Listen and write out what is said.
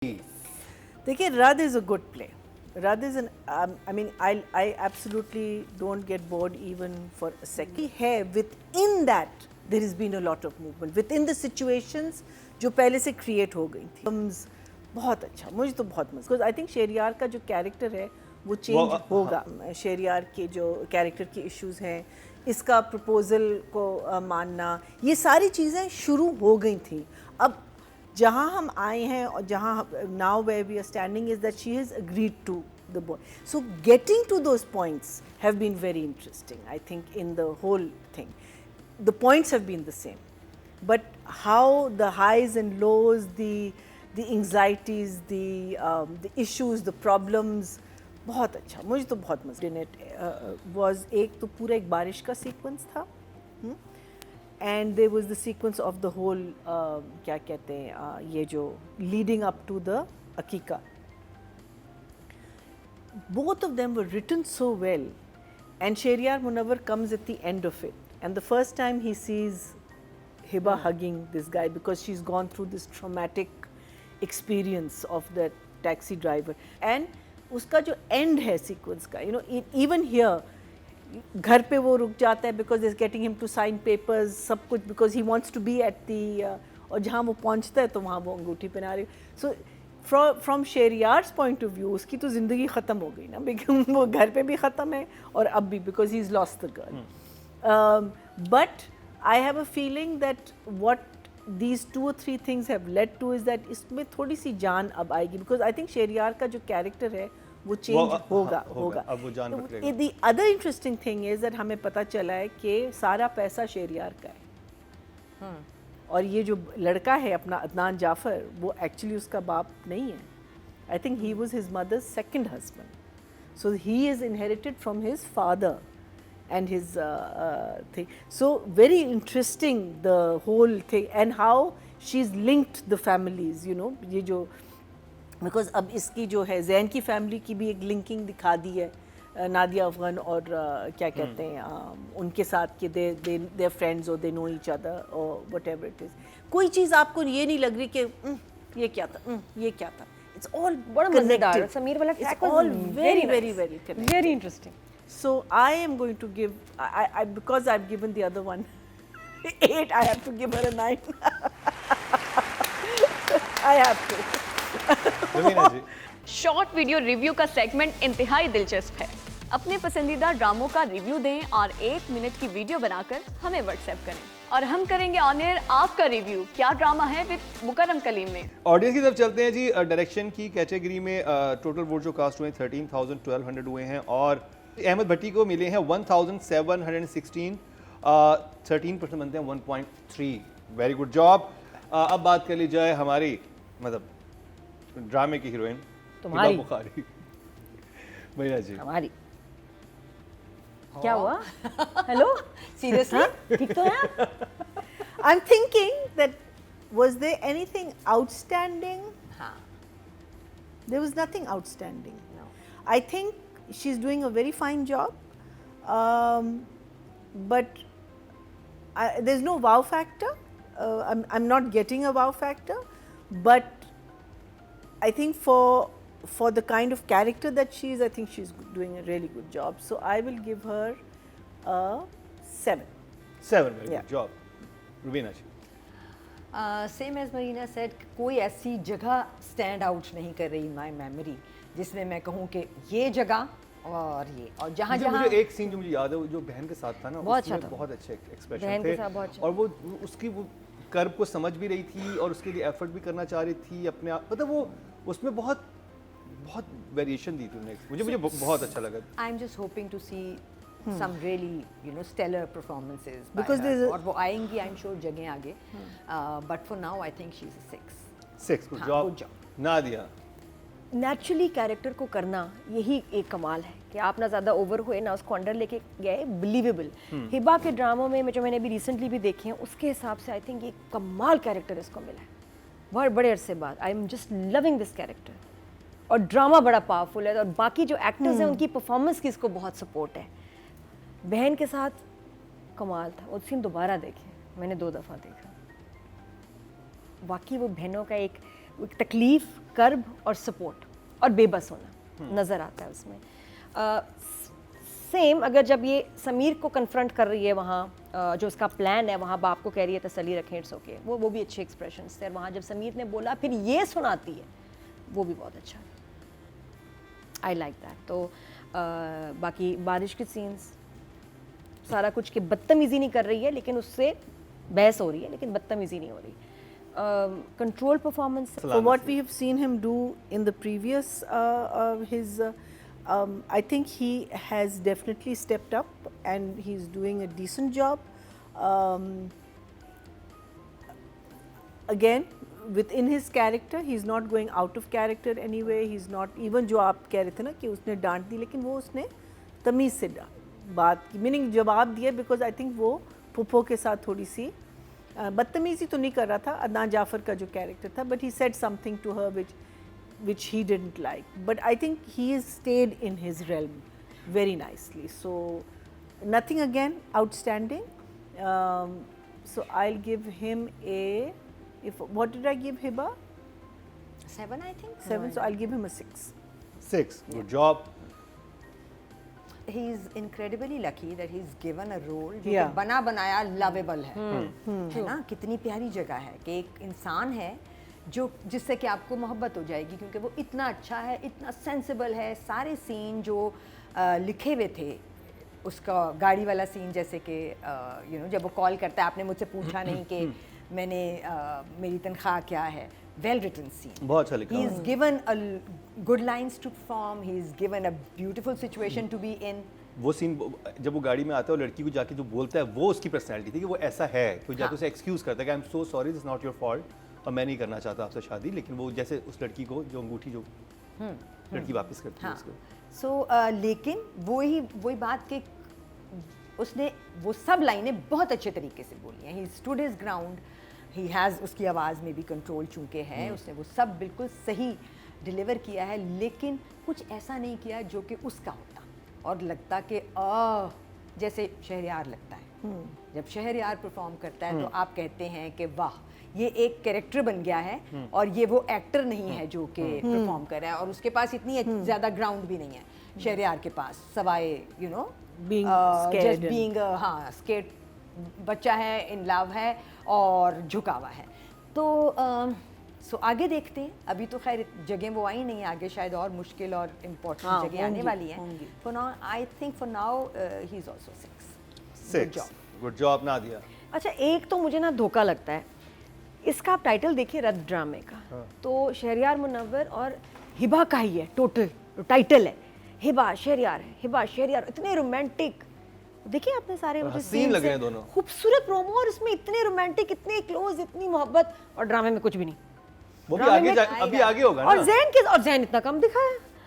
देखिए, Rad is a good play. Rad is an, I mean, I absolutely don't get bored even for a second. है within that there has been a lot of movement within the situations जो पहले से create हो गई थी. बहुत अच्छा, मुझे तो बहुत मजा. Because I think शेरियार का जो character है वो change होगा. शेरियार के जो character के issues हैं, इसका proposal को मानना, ये सारी चीज़ें शुरू हो गई थी. अब जहाँ हम आए हैं और जहाँ now where we are standing is that she has agreed to the boy. So getting to those points have been very interesting, I think, in the whole thing. The points have been the same, but how the highs and lows, the anxieties, the issues, the problems, बहुत अच्छा, मुझे तो बहुत मज़ा. In it was एक तो पूरा एक बारिश का sequence था. And there was the sequence of the whole क्या कहते हैं ये जो leading up to the Akika. Both of them were written so well, and Shehriyar Munawwar comes at the end of it, and the first time he sees Hiba hugging this guy because she's gone through this traumatic experience of that taxi driver, and उसका जो end है sequence का, you know, even here घर पे वो रुक जाता है because he's getting him to sign papers, सब कुछ, because he wants to be at the और जहाँ वो पहुँचता है तो वहाँ वो अंगूठी पहना रही. So from Shehriyar's point of view उसकी तो ज़िंदगी ख़त्म हो गई ना, because वो घर पे भी ख़त्म है और अब भी, because he's lost the girl. But I have a feeling that what these 2 or 3 things have led to is that इसमें थोड़ी सी जान अब आएगी, because I think शेरियार का जो character है वो चेंज होगा. अब वो जान पकड़ेगा. The other interesting thing is that हमें पता चला है कि सारा पैसा शेरियार का है. और ये जो लड़का है अपना अदनान जाफर, वो एक्चुअली उसका बाप नहीं है. I think he was his mother's second husband. So he is inherited from his father and his thing. So very interesting the whole thing, and how she's linked the families, you know, ये जो because अब इसकी जो है जैन की family की भी एक लिंकिंग दिखा दी है नादिया अफगान और क्या कहते हैं उनके साथ कि दे फ्रेंड्स और दे नो ईच अदर और वट एवर इट इज़. कोई चीज़ आपको ये नहीं लग रही कि ये क्या था, ये क्या था. इट्स ऑल बड़ा मजेदार. समीर वाला track was very very very connected, very interesting. So I am going to give, I because I've given the other one 8, I have to give her a 9. I have to. Short video review का segment इंतहाई दिलचस्प है. अपने पसंदीदा ड्रामों का review दें और 1 minute की वीडियो बनाकर हमें व्हाट्सएप करें और हम करेंगे ऑन एयर आपका रिव्यू. क्या ड्रामा है विद मुकर्रम कलीम में. ऑडियंस की तरफ चलते हैं जी. डायरेक्शन की कैटेगरी में टोटल वोट जो कास्ट हुए 13,1200 हुए हैं और अहमद भट्टी को मिले हैं 1,716. 13% बनते हैं 1.3. Very good job. अब बात कर ली जाए हमारी मतलब ड्रामे की हीरोइन तुम्हारी बुखारी भैया जी. हमारी क्या हुआ? हेलो, सीरियसली ठीक तो है? I'm thinking that was there anything outstanding? हाँ. There was nothing outstanding. No. I think she's doing a very fine job, but there's no wow factor. I'm not getting a wow factor, but I think for the kind of character that she is, I think she's doing a really good job. So I will give her a 7. 7, very Yeah. good job. Rubina ji. Same as Marina said, कोई ऐसी जगह stand out नहीं कर रही इन my memory जिसमें मैं कहूँ कि ये जगह और ये, और जहाँ जहाँ मुझे एक सीन जो मुझे याद है, वो जो बहन के साथ था ना, बहुत अच्छा था. बहुत अच्छे एक्सप्रेशन बहन थे के साथ बहुत अच्छा. और वो उसकी वो कर्व को समझ भी रही थी और उसके लिए एफर्ट भी करना चाह रही थी अपने आप. मतलब वो उसमें बहुत बहुत वेरिएशन दी थी उन्होंने. मुझे बहुत अच्छा लगा. I am just hoping to see some really, you know, stellar performances by Because her. there's a- और वो आएंगी I'm sure जगह आगे. But for now I think she's a 6. 6. Good हाँ, job. good job. Nadia. Naturally character को करना यही एक कमाल है कि आप ना ज़्यादा ओवर हुए ना उसको अंडर लेके गए. बिलीवेबल. हिबा के ड्रामों में जो मैंने अभी रिसेंटली भी देखे हैं उसके हिसाब से आई थिंक ये कमाल कैरेक्टर इसको मिला है बहुत बड़े अरसे बाद. आई am just loving this character. और ड्रामा बड़ा पावरफुल है और बाकी जो एक्टर्स हैं उनकी परफॉर्मेंस की इसको बहुत सपोर्ट है. बहन के साथ कमाल था. वो सीन दोबारा देखे, मैंने 2 दफ़ा देखा. वाकई वो बहनों का एक तकलीफ़ कर्ब और सपोर्ट और बेबस होना नज़र आता है उसमें। सेम अगर जब ये समीर को कन्फ्रंट कर रही है वहाँ जो उसका प्लान है, वहाँ बाप को कह रही है तसल्ली रखें, इट्स ओके, वो भी अच्छे एक्सप्रेशंस थे। और वहाँ जब समीर ने बोला फिर ये सुनाती है, वो भी बहुत अच्छा है, आई लाइक दैट। तो बाकी बारिश के सीन्स सारा कुछ कि बदतमीज़ी नहीं कर रही है लेकिन उससे बहस हो रही है, लेकिन बदतमीज़ी नहीं हो रही। Control performance For what we have seen him do in the previous I think he has definitely stepped up and he's doing a decent job. Again, within his character, he's not going out of character anyway. He's not even जो आप कह रहे थे ना कि उसने डांट दी, लेकिन वो उसने तमीज़ से बात की, मीनिंग जवाब दिया, बिकॉज आई थिंक वो पुप्पो के साथ थोड़ी सी बदतमीज़ी तो नहीं कर रहा था, अदनान जाफ़र का जो कैरेक्टर था, but he said something to her which he didn't like, but I think he has stayed in his realm very nicely. So nothing again outstanding. So I'll give him a, what did I give Hiba? 7 I think. 7. So I'll give him a 6. 6. Good job. He is incredibly lucky that he's given a role जो Yeah. कि बना बनाया lovable है ना? कितनी प्यारी जगह है कि एक इंसान है जो जिससे कि आपको मोहब्बत हो जाएगी, क्योंकि वो इतना अच्छा है, इतना सेंसिबल है। सारे सीन जो लिखे हुए थे, उसका गाड़ी वाला सीन, जैसे कि जब वो कॉल करता है, आपने मुझसे पूछा नहीं कि मैंने मेरी तनख्वाह क्या है, वेल रिटन सीन, बहुत अच्छा लिखा। He is given a good lines to perform, he is given a beautiful situation to be in. वो सीन जब वो गाड़ी में आता है और लड़की को जाके जो बोलता है, वो उसकी पर्सनैलिटी थी कि वो ऐसा है कि वो जाके उसे एक्सक्यूज़ करता है कि I am so sorry, this is not your fault, और मैं नहीं करना चाहता आपसे शादी, लेकिन वो जैसे उस लड़की को जो अंगूठी जो लड़की वापस करती है उसको। सो लेकिन वही बात कि उसने वो सब लाइनें बहुत अच्छे तरीके से बोली हैं। He stood his ground, he has, उसकी आवाज़ में भी कंट्रोल चूँकि है, उसने वो सब बिल्कुल सही डिलीवर किया है, लेकिन कुछ ऐसा नहीं किया जो कि उसका होता और लगता कि जैसे शहरयार लगता है। जब शहरयार परफॉर्म करता है तो आप कहते हैं कि वाह, ये एक कैरेक्टर बन गया है और ये वो एक्टर नहीं है जो कि परफॉर्म कर रहा है, और उसके पास इतनी ज़्यादा ग्राउंड भी नहीं है शहरयार के पास, सवाए Being scared just being हाँ स्केट बच्चा है, इन लव है और झुका हुआ है। तो सो आगे देखते हैं, अभी तो खैर जगह वो आई नहीं है, आगे शायद और मुश्किल और इम्पोर्टेंट जगह आने वाली हैं। For now I think for now he is also 6। Good job Nadia. अच्छा, एक तो मुझे ना धोखा लगता है, इसका आप टाइटल देखिए रद्द ड्रामे का, तो शहरयार मुनव्वर और हिबा का ही है, टोटल टाइटल है हिबा शहरयार है, हिबा शहरयार, इतने रोमांटिक। देखिए आपने सारे मुझे हसीन लग रहे हैं दोनों, खूबसूरत प्रोमो, और इसमें इतने रोमांटिक, इतने क्लोज, इतनी मोहब्बत, और ड्रामे में कुछ भी नहीं। वो भी आगे अभी आगे होगा ना। और जैन इतना कम दिखा है।